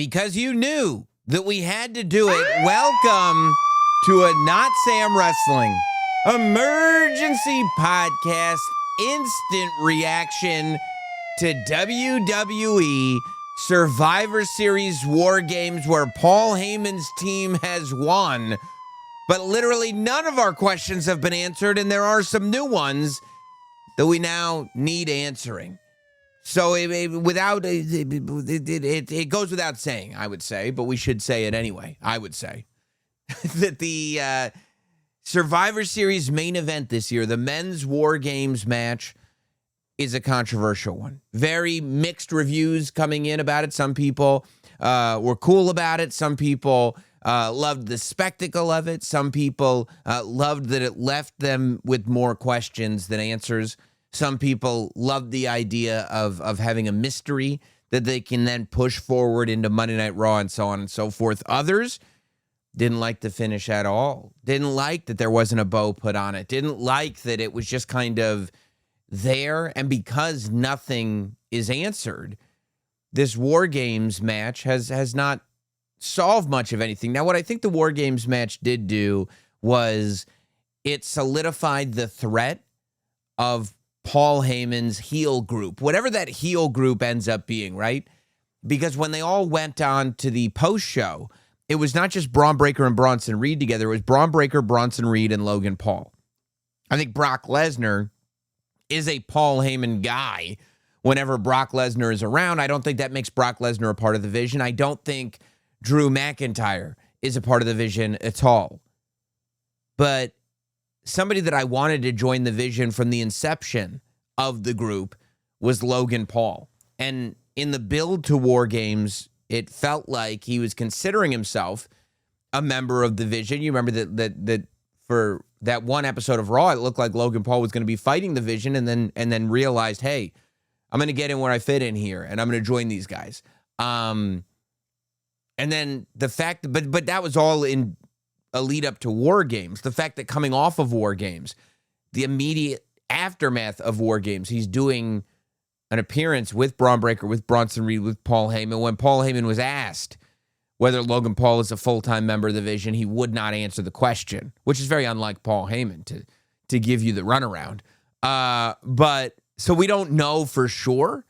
because you knew that we had to do it, welcome to a Notsam Wrestling emergency podcast, instant reaction to WWE Survivor Series War Games, where Paul Heyman's team has won. But literally none of our questions have been answered, and there are some new ones that we now need answering. So it goes without saying, I would say, but we should say it anyway, I would say, that the Survivor Series main event this year, the men's War Games match, is a controversial one. Very mixed reviews coming in about it. Some people were cool about it. Some people loved the spectacle of it. Some people loved that it left them with more questions than answers. Some people loved the idea of having a mystery that they can then push forward into Monday Night Raw and so on and so forth. Others didn't like the finish at all. Didn't like that there wasn't a bow put on it. Didn't like that it was just kind of there. And because nothing is answered, this War Games match has not solved much of anything. Now, what I think the War Games match did do was it solidified the threat of Paul Heyman's heel group, whatever that heel group ends up being, right? Because when they all went on to the post show, it was not just Braun Breaker and Bronson Reed together. It was Braun Breaker, Bronson Reed, and Logan Paul. I think Brock Lesnar is a Paul Heyman guy whenever Brock Lesnar is around. I don't think that makes Brock Lesnar a part of the vision. I don't think Drew McIntyre is a part of the vision at all. But somebody that I wanted to join the vision from the inception of the group was Logan Paul. And in the build to War Games, it felt like he was considering himself a member of the vision. You remember that for that one episode of Raw, it looked like Logan Paul was going to be fighting the vision and then realized, hey, I'm going to get in where I fit in here and I'm going to join these guys. And then the fact, but that was all in a lead up to War Games. The fact that coming off of War Games, the immediate aftermath of War Games, he's doing an appearance with Braun Breaker, with Bronson Reed, with Paul Heyman. When Paul Heyman was asked whether Logan Paul is a full-time member of the Vision, he would not answer the question, which is very unlike Paul Heyman to give you the runaround. But so we don't know for sure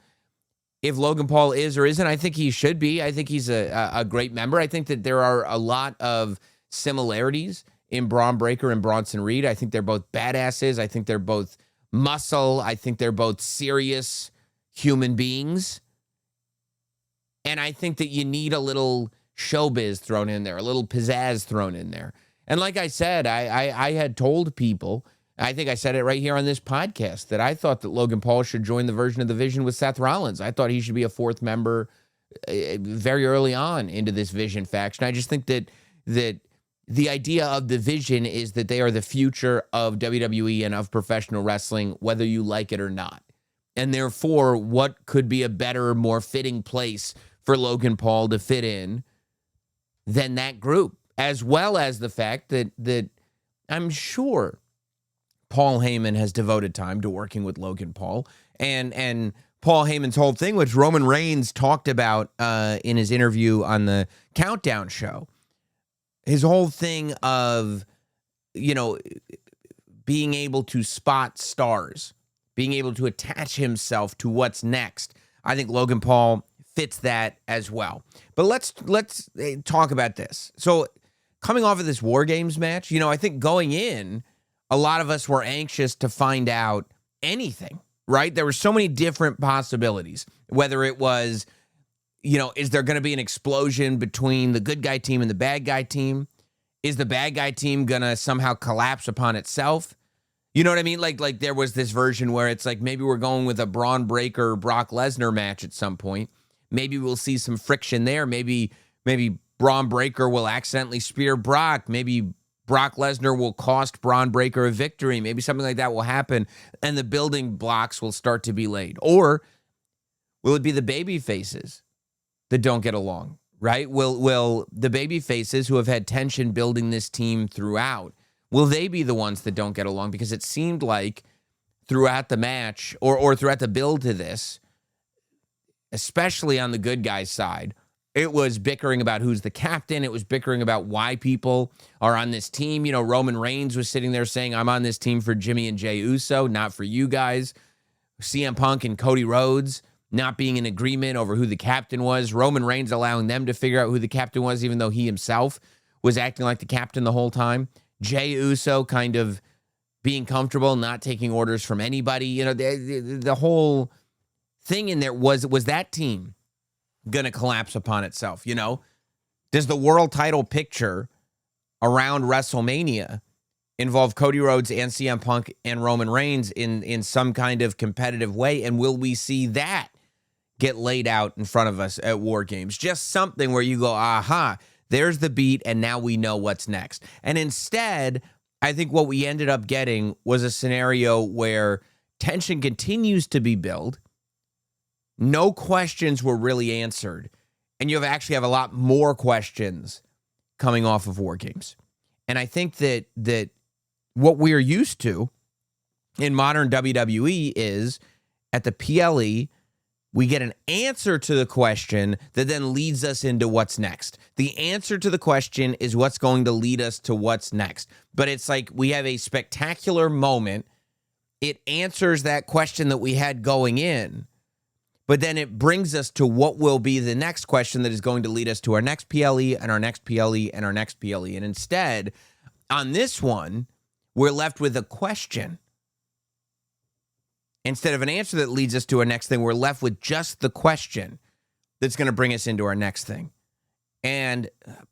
if Logan Paul is or isn't. I think he should be. I think he's a great member. I think that there are a lot of similarities in Braun Breaker and Bronson Reed. I think they're both badasses. I think they're both muscle. I think they're both serious human beings. And I think that you need a little showbiz thrown in there, a little pizzazz thrown in there. And like I said, I had told people, I think I said it right here on this podcast, that I thought that Logan Paul should join the version of the Vision with Seth Rollins. I thought he should be a fourth member very early on into this Vision faction. I just think that the idea of the Vision is that they are the future of WWE and of professional wrestling, whether you like it or not. And therefore, what could be a better, more fitting place for Logan Paul to fit in than that group, as well as the fact that I'm sure Paul Heyman has devoted time to working with Logan Paul. And Paul Heyman's whole thing, which Roman Reigns talked about in his interview on the Countdown show, his whole thing of, being able to spot stars, being able to attach himself to what's next. I think Logan Paul fits that as well. But let's talk about this. So coming off of this War Games match, I think going in, a lot of us were anxious to find out anything, right? There were so many different possibilities, whether it was, is there going to be an explosion between the good guy team and the bad guy team? Is the bad guy team going to somehow collapse upon itself? You know what I mean? Like there was this version where it's like, maybe we're going with a Braun Breaker, Brock Lesnar match at some point. Maybe we'll see some friction there. Maybe Braun Breaker will accidentally spear Brock. Maybe Brock Lesnar will cost Braun Breaker a victory. Maybe something like that will happen, and the building blocks will start to be laid. Or will it be the baby faces that don't get along, right? Will the baby faces who have had tension building this team throughout, will they be the ones that don't get along? Because it seemed like throughout the match or throughout the build to this, especially on the good guys' side, It was bickering about who's the captain. It was bickering about why people are on this team. You know, Roman Reigns was sitting there saying, I'm on this team for Jimmy and Jey Uso, not for you guys. CM Punk and Cody Rhodes not being in agreement over who the captain was. Roman Reigns allowing them to figure out who the captain was, even though he himself was acting like the captain the whole time. Jey Uso kind of being comfortable, not taking orders from anybody. You know, the whole thing in there was that team going to collapse upon itself, you know? Does the world title picture around WrestleMania involve Cody Rhodes and CM Punk and Roman Reigns in some kind of competitive way? And will we see that get laid out in front of us at War Games? Just something where you go, aha, there's the beat, and now we know what's next. And instead, I think what we ended up getting was a scenario where tension continues to be built. No questions were really answered. And you actually have a lot more questions coming off of War Games. And I think that what we're used to in modern WWE is at the PLE, we get an answer to the question that then leads us into what's next. The answer to the question is what's going to lead us to what's next. But it's like we have a spectacular moment. It answers that question that we had going in, but then it brings us to what will be the next question that is going to lead us to our next PLE and our next PLE and our next PLE. And instead, on this one, we're left with a question. Instead of an answer that leads us to our next thing, we're left with just the question that's going to bring us into our next thing. And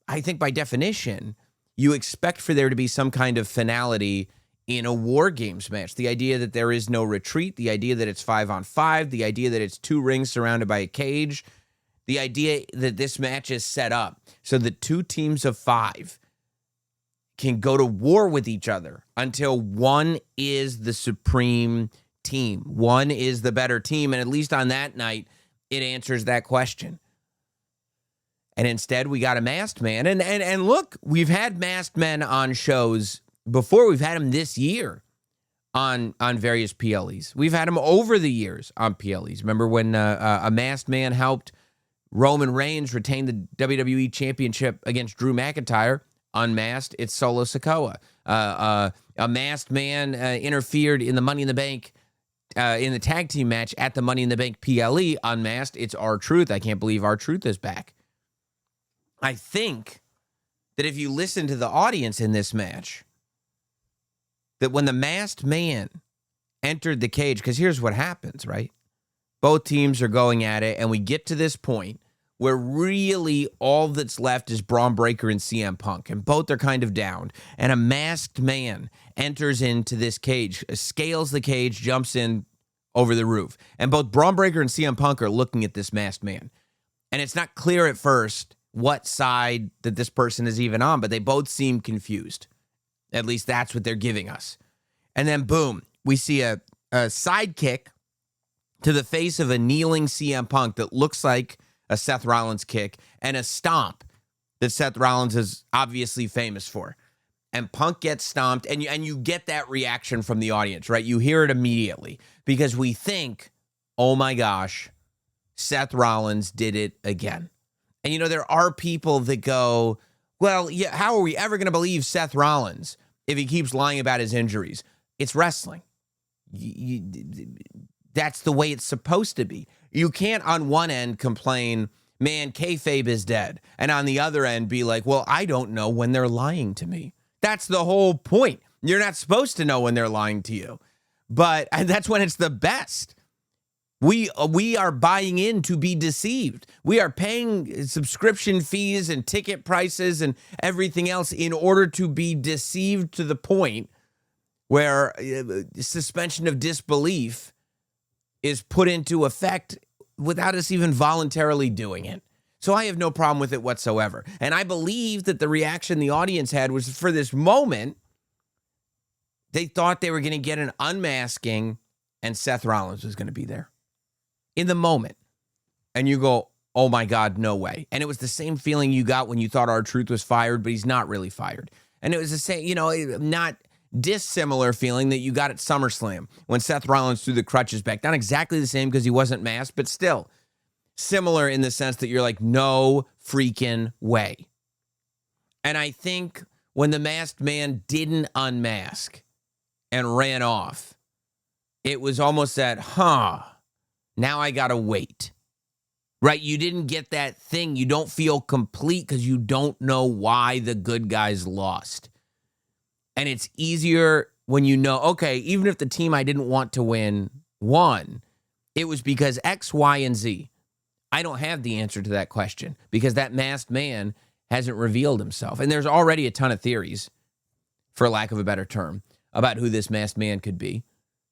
I think by definition, you expect for there to be some kind of finality in a War Games match. The idea that there is no retreat, the idea that it's 5-on-5, the idea that it's 2 rings surrounded by a cage, the idea that this match is set up so that 2 teams of 5 can go to war with each other until one is the supreme team. One is the better team, and at least on that night, it answers that question. And instead, we got a masked man. And look, we've had masked men on shows before. We've had them this year on various PLEs. We've had them over the years on PLEs. Remember when a masked man helped Roman Reigns retain the WWE Championship against Drew McIntyre? Unmasked, it's Solo Sikoa. A masked man interfered in the Money in the Bank in the tag team match at the Money in the Bank PLE. Unmasked, it's R-Truth. I can't believe R-Truth is back. I think that if you listen to the audience in this match, that when the masked man entered the cage, because here's what happens, right? Both teams are going at it, and we get to this point where really all that's left is Braun Breaker and CM Punk, and both are kind of downed. And a masked man enters into this cage, scales the cage, jumps in over the roof. And both Braun Breaker and CM Punk are looking at this masked man. And it's not clear at first what side that this person is even on, but they both seem confused. At least that's what they're giving us. And then, boom, we see a sidekick to the face of a kneeling CM Punk that looks like a Seth Rollins kick, and a stomp that Seth Rollins is obviously famous for. And Punk gets stomped, and you get that reaction from the audience, right? You hear it immediately because we think, oh my gosh, Seth Rollins did it again. And, you know, there are people that go, well, yeah, how are we ever going to believe Seth Rollins if he keeps lying about his injuries? It's wrestling. That's the way it's supposed to be. You can't on one end complain, man, kayfabe is dead. And on the other end be like, well, I don't know when they're lying to me. That's the whole point. You're not supposed to know when they're lying to you. But that's when it's the best. We are buying in to be deceived. We are paying subscription fees and ticket prices and everything else in order to be deceived to the point where suspension of disbelief is put into effect without us even voluntarily doing it. So I have no problem with it whatsoever. And I believe that the reaction the audience had was for this moment, they thought they were going to get an unmasking and Seth Rollins was going to be there in the moment. And you go, oh my God, no way. And it was the same feeling you got when you thought R-Truth was fired, but he's not really fired. And it was the same, not dissimilar feeling that you got at SummerSlam when Seth Rollins threw the crutches back. Not exactly the same because he wasn't masked, but still. similar in the sense that you're like, no freaking way. And I think when the masked man didn't unmask and ran off, it was almost that, now I got to wait. Right? You didn't get that thing. You don't feel complete because you don't know why the good guys lost. And it's easier when you know, okay, even if the team I didn't want to win won, it was because X, Y, and Z. I don't have the answer to that question because that masked man hasn't revealed himself. And there's already a ton of theories, for lack of a better term, about who this masked man could be.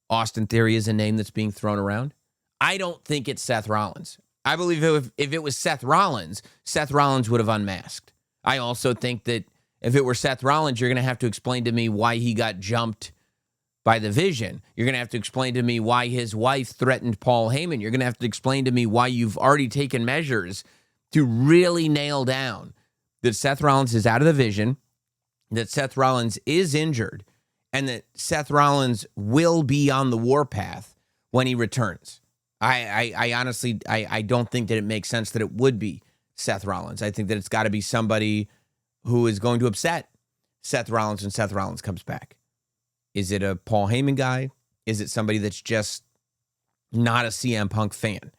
Austin Theory is a name that's being thrown around. I don't think it's Seth Rollins. I believe if it was Seth Rollins would have unmasked. I also think that if it were Seth Rollins, you're going to have to explain to me why he got jumped by the Vision. You're going to have to explain to me why his wife threatened Paul Heyman. You're going to have to explain to me why you've already taken measures to really nail down that Seth Rollins is out of the Vision, that Seth Rollins is injured, and that Seth Rollins will be on the warpath when he returns. I honestly don't think that it makes sense that it would be Seth Rollins. I think that it's got to be somebody who is going to upset Seth Rollins when Seth Rollins comes back. Is it a Paul Heyman guy? Is it somebody that's just not a CM Punk fan?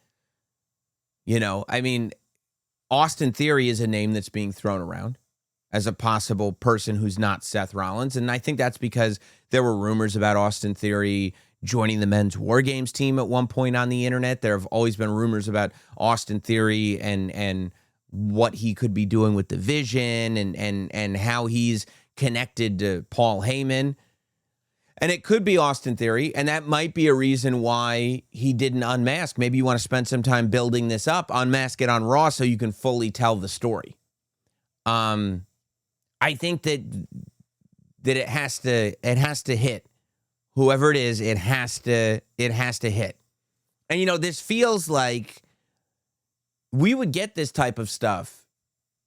You know, I mean, Austin Theory is a name that's being thrown around as a possible person who's not Seth Rollins. And I think that's because there were rumors about Austin Theory joining the men's War Games team at one point on the internet. There have always been rumors about Austin Theory and what he could be doing with the Vision and how he's connected to Paul Heyman. And it could be Austin Theory, and that might be a reason why he didn't unmask. Maybe you want to spend some time building this up, unmask it on Raw so you can fully tell the story. I think that it has to hit. Whoever it is, it has to hit. And you know, this feels like we would get this type of stuff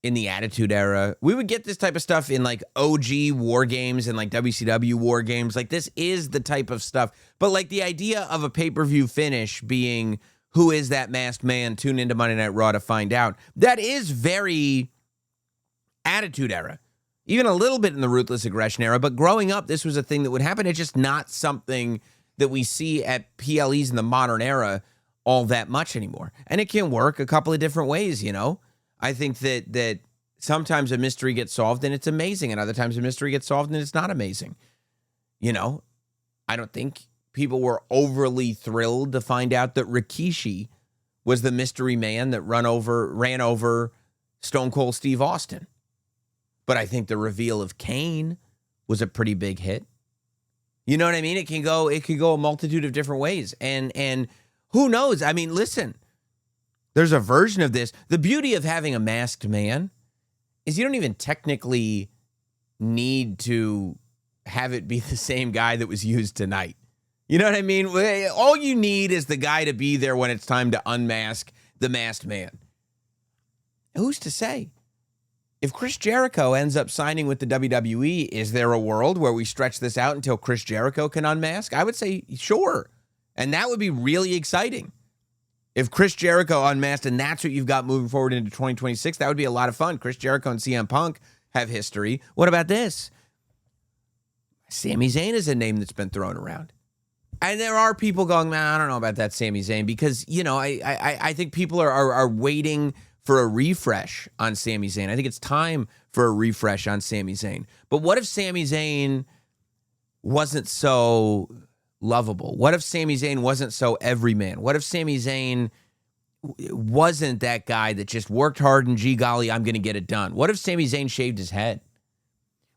in the Attitude Era. We would get this type of stuff in like OG War Games and like WCW War Games. Like this is the type of stuff. But like the idea of a pay-per-view finish being who is that masked man? Tune into Monday Night Raw to find out. That is very Attitude Era. Even a little bit in the Ruthless Aggression Era, but growing up, this was a thing that would happen. It's just not something that we see at PLEs in the modern era all that much anymore. And it can work a couple of different ways, you know? I think that sometimes a mystery gets solved and it's amazing, and other times a mystery gets solved and it's not amazing. You know, I don't think people were overly thrilled to find out that Rikishi was the mystery man that ran over Stone Cold Steve Austin. But I think the reveal of Kane was a pretty big hit. You know what I mean? It can go a multitude of different ways. And who knows? I mean, listen, there's a version of this. The beauty of having a masked man is you don't even technically need to have it be the same guy that was used tonight. You know what I mean? All you need is the guy to be there when it's time to unmask the masked man. Who's to say? If Chris Jericho ends up signing with the WWE, is there a world where we stretch this out until Chris Jericho can unmask? I would say sure. And that would be really exciting. If Chris Jericho unmasked and that's what you've got moving forward into 2026, that would be a lot of fun. Chris Jericho and CM Punk have history. What about this? Sami Zayn is a name that's been thrown around. And there are people going, man, I don't know about that Sami Zayn because, you know, I think people are waiting for a refresh on Sami Zayn. I think it's time for a refresh on Sami Zayn. But what if Sami Zayn wasn't so lovable? What if Sami Zayn wasn't so everyman? What if Sami Zayn wasn't that guy that just worked hard and gee golly, I'm going to get it done? What if Sami Zayn shaved his head?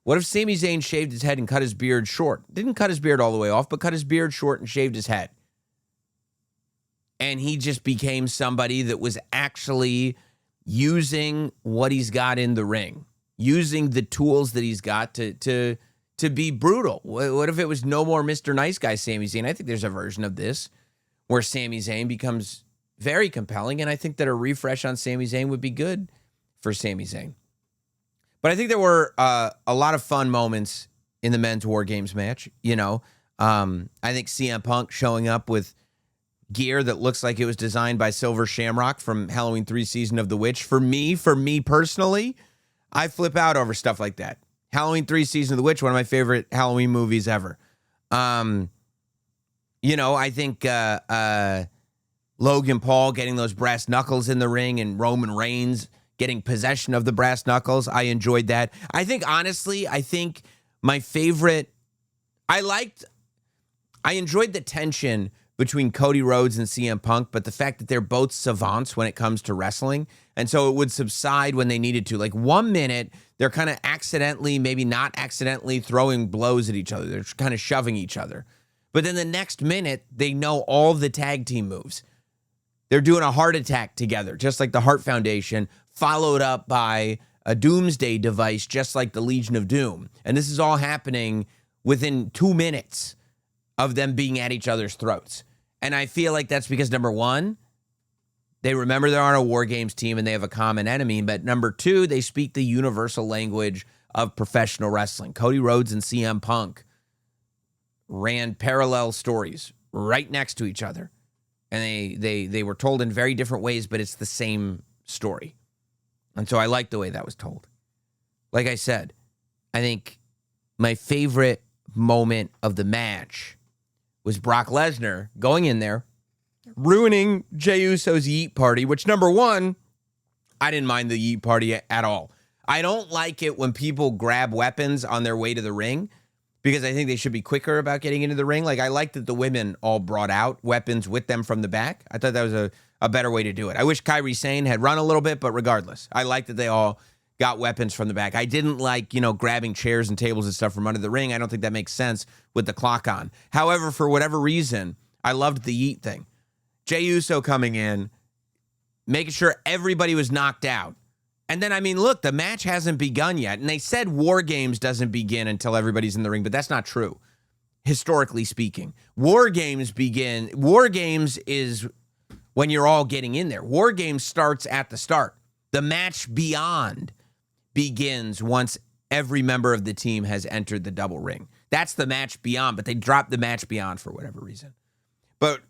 What if Sami Zayn shaved his head and cut his beard short? Didn't cut his beard all the way off, but cut his beard short and shaved his head. And he just became somebody that was actually using what he's got in the ring, using the tools that he's got to be brutal. What if it was no more Mr. Nice Guy Sami Zayn? I think there's a version of this where Sami Zayn becomes very compelling, and I think that a refresh on Sami Zayn would be good for Sami Zayn. But I think there were a lot of fun moments in the men's War Games match. You know, I think CM Punk showing up with gear that looks like it was designed by Silver Shamrock from Halloween 3 Season of the Witch. For me personally, I flip out over stuff like that. Halloween 3 Season of the Witch, one of my favorite Halloween movies ever. I think Logan Paul getting those brass knuckles in the ring and Roman Reigns getting possession of the brass knuckles, I enjoyed that. I think my favorite, I enjoyed the tension between Cody Rhodes and CM Punk, but the fact that they're both savants when it comes to wrestling, and so it would subside when they needed to. Like 1 minute, they're kind of accidentally, maybe not accidentally, throwing blows at each other. They're kind of shoving each other. But then the next minute, they know all the tag team moves. They're doing a heart attack together, just like the Heart Foundation, followed up by a doomsday device, just like the Legion of Doom. And this is all happening within 2 minutes of them being at each other's throats. And I feel like that's because, number one, they remember they're on a War Games team and they have a common enemy. But number two, they speak the universal language of professional wrestling. Cody Rhodes and CM Punk ran parallel stories right next to each other. And they were told in very different ways, but it's the same story. And so I like the way that was told. Like I said, I think my favorite moment of the match was Brock Lesnar going in there, ruining Jey Uso's Yeet Party, which, number one, I didn't mind the Yeet Party at all. I don't like it when people grab weapons on their way to the ring, because I think they should be quicker about getting into the ring. Like, I like that the women all brought out weapons with them from the back. I thought that was a better way to do it. I wish Kairi Sane had run a little bit, but regardless, I like that they all got weapons from the back. I didn't like, grabbing chairs and tables and stuff from under the ring. I don't think that makes sense with the clock on. However, for whatever reason, I loved the Yeet thing. Jey Uso coming in, making sure everybody was knocked out. And then, look, the match hasn't begun yet. And they said War Games doesn't begin until everybody's in the ring, but that's not true, historically speaking. War Games is when you're all getting in there. War Games starts at the start. The match beyond begins once every member of the team has entered the double ring. That's the match beyond, but they dropped the match beyond for whatever reason. But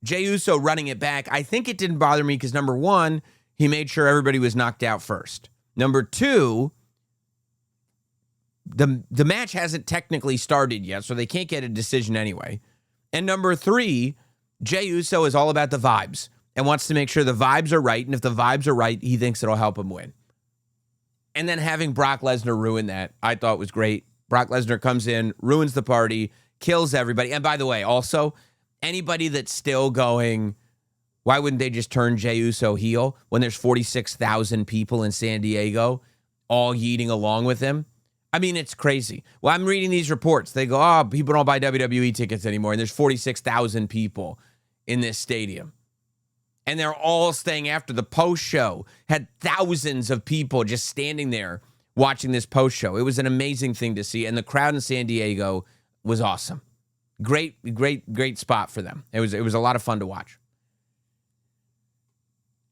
Jey Uso running it back, I think it didn't bother me because, number one, he made sure everybody was knocked out first. Number two, the match hasn't technically started yet, so they can't get a decision anyway. And number three, Jey Uso is all about the vibes and wants to make sure the vibes are right. And if the vibes are right, he thinks it'll help him win. And then having Brock Lesnar ruin that, I thought was great. Brock Lesnar comes in, ruins the party, kills everybody. And by the way, also, anybody that's still going, why wouldn't they just turn Jey Uso heel when there's 46,000 people in San Diego all yeeting along with him? It's crazy. Well, I'm reading these reports. They go, people don't buy WWE tickets anymore. And there's 46,000 people in this stadium. And they're all staying after the post show. Had thousands of people just standing there watching this post show. It was an amazing thing to see. And the crowd in San Diego was awesome. Great spot for them. It was a lot of fun to watch.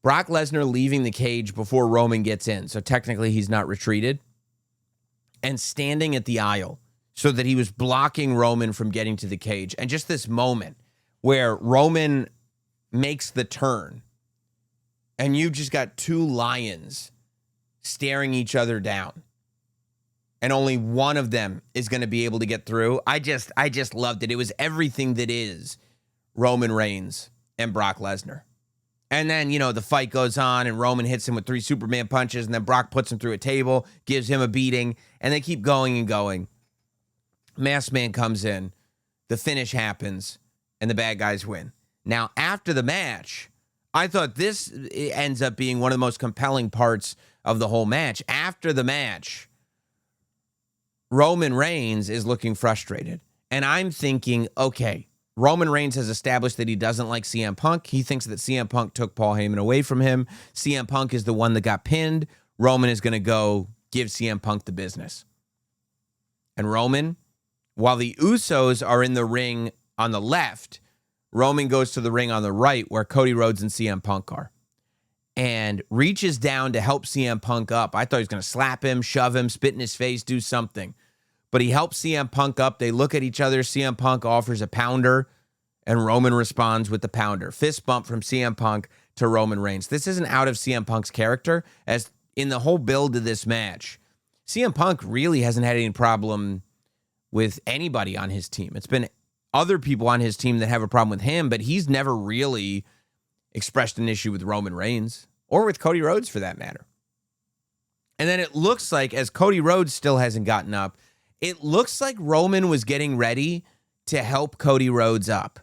Brock Lesnar leaving the cage before Roman gets in. So technically he's not retreated. And standing at the aisle so that he was blocking Roman from getting to the cage. And just this moment where Roman makes the turn and you just got two lions staring each other down. And only one of them is going to be able to get through. I just loved it. It was everything that is Roman Reigns and Brock Lesnar. And then, the fight goes on and Roman hits him with 3 Superman punches and then Brock puts him through a table, gives him a beating, and they keep going and going. Masked Man comes in, the finish happens, and the bad guys win. Now, after the match, I thought this ends up being one of the most compelling parts of the whole match. After the match, Roman Reigns is looking frustrated. And I'm thinking, okay, Roman Reigns has established that he doesn't like CM Punk. He thinks that CM Punk took Paul Heyman away from him. CM Punk is the one that got pinned. Roman is going to go give CM Punk the business. And Roman, while the Usos are in the ring on the left, Roman goes to the ring on the right where Cody Rhodes and CM Punk are and reaches down to help CM Punk up. I thought he was going to slap him, shove him, spit in his face, do something. But he helps CM Punk up. They look at each other. CM Punk offers a pounder and Roman responds with the pounder. Fist bump from CM Punk to Roman Reigns. This isn't out of CM Punk's character, as in the whole build to this match, CM Punk really hasn't had any problem with anybody on his team. It's been other people on his team that have a problem with him, but he's never really expressed an issue with Roman Reigns or with Cody Rhodes for that matter. And then it looks like, as Cody Rhodes still hasn't gotten up, it looks like Roman was getting ready to help Cody Rhodes up.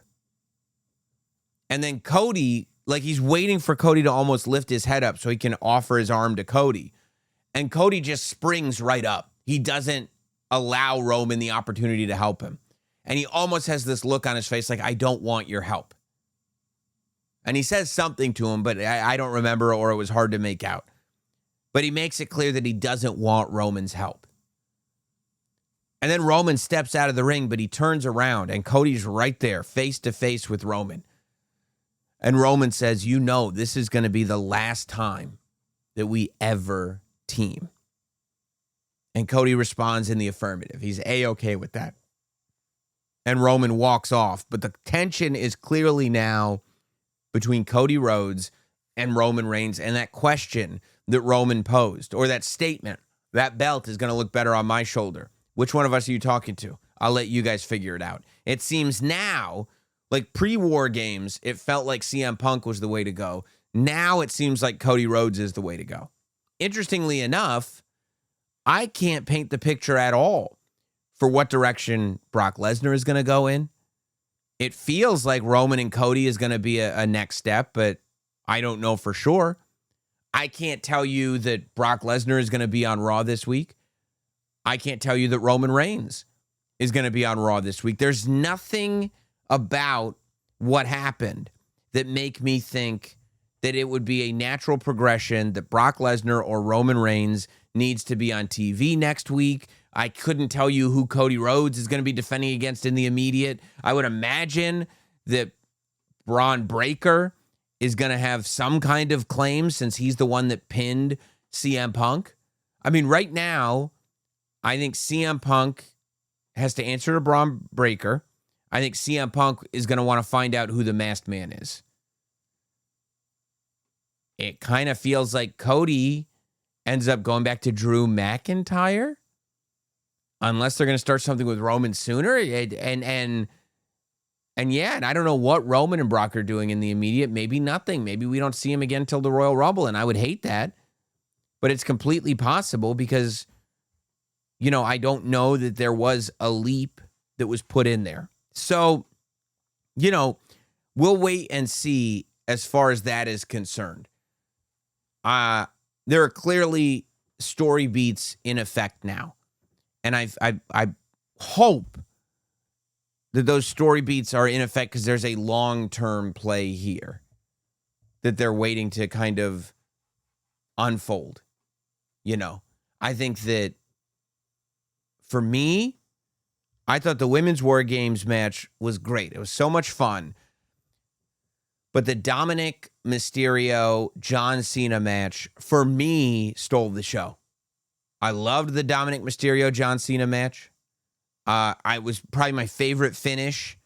And then Cody, like he's waiting for Cody to almost lift his head up so he can offer his arm to Cody. And Cody just springs right up. He doesn't allow Roman the opportunity to help him. And he almost has this look on his face like, I don't want your help. And he says something to him, but I don't remember, or it was hard to make out. But he makes it clear that he doesn't want Roman's help. And then Roman steps out of the ring, but he turns around and Cody's right there, face to face with Roman. And Roman says, you know, this is going to be the last time that we ever team. And Cody responds in the affirmative. He's A-okay with that. And Roman walks off. But the tension is clearly now between Cody Rhodes and Roman Reigns. And that question that Roman posed, or that statement, that belt is going to look better on my shoulder. Which one of us are you talking to? I'll let you guys figure it out. It seems now, like pre-War Games, it felt like CM Punk was the way to go. Now it seems like Cody Rhodes is the way to go. Interestingly enough, I can't paint the picture at all for what direction Brock Lesnar is going to go in. It feels like Roman and Cody is going to be a next step, but I don't know for sure. I can't tell you that Brock Lesnar is going to be on Raw this week. I can't tell you that Roman Reigns is going to be on Raw this week. There's nothing about what happened that make me think that it would be a natural progression that Brock Lesnar or Roman Reigns needs to be on TV next week. I couldn't tell you who Cody Rhodes is going to be defending against in the immediate. I would imagine that Braun Breaker is going to have some kind of claim since he's the one that pinned CM Punk. I mean, right now, I think CM Punk has to answer to Braun Breaker. I think CM Punk is going to want to find out who the masked man is. It kind of feels like Cody ends up going back to Drew McIntyre, unless they're going to start something with Roman sooner. And I don't know what Roman and Brock are doing in the immediate. Maybe nothing. Maybe we don't see him again until the Royal Rumble, and I would hate that. But it's completely possible because, you know, I don't know that there was a leap that was put in there. So, you know, we'll wait and see as far as that is concerned. There are clearly story beats in effect now. And I hope that those story beats are in effect because there's a long-term play here that they're waiting to kind of unfold. You know, I think that for me, I thought the Women's War Games match was great. It was so much fun. But the Dominic Mysterio, John Cena match, for me, stole the show. I loved the Dominic Mysterio, John Cena match. I was probably my favorite finish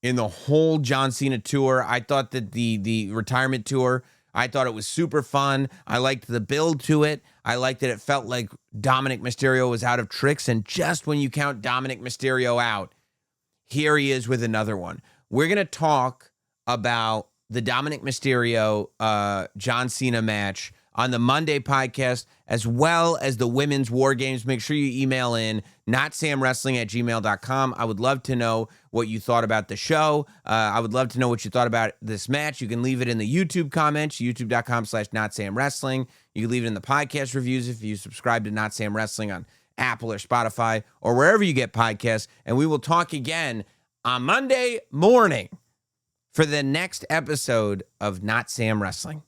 in the whole John Cena tour. I thought that the retirement tour, I thought it was super fun. I liked the build to it. I liked that it felt like Dominic Mysterio was out of tricks. And just when you count Dominic Mysterio out, here he is with another one. We're going to talk about the Dominic Mysterio, John Cena match on the Monday podcast, as well as the Women's War Games. Make sure you email in notsamwrestling@gmail.com. I would love to know what you thought about the show. I would love to know what you thought about this match. You can leave it in the YouTube comments, youtube.com/notsamwrestling. You can leave it in the podcast reviews if you subscribe to Not Sam Wrestling on Apple or Spotify or wherever you get podcasts. And we will talk again on Monday morning for the next episode of Not Sam Wrestling.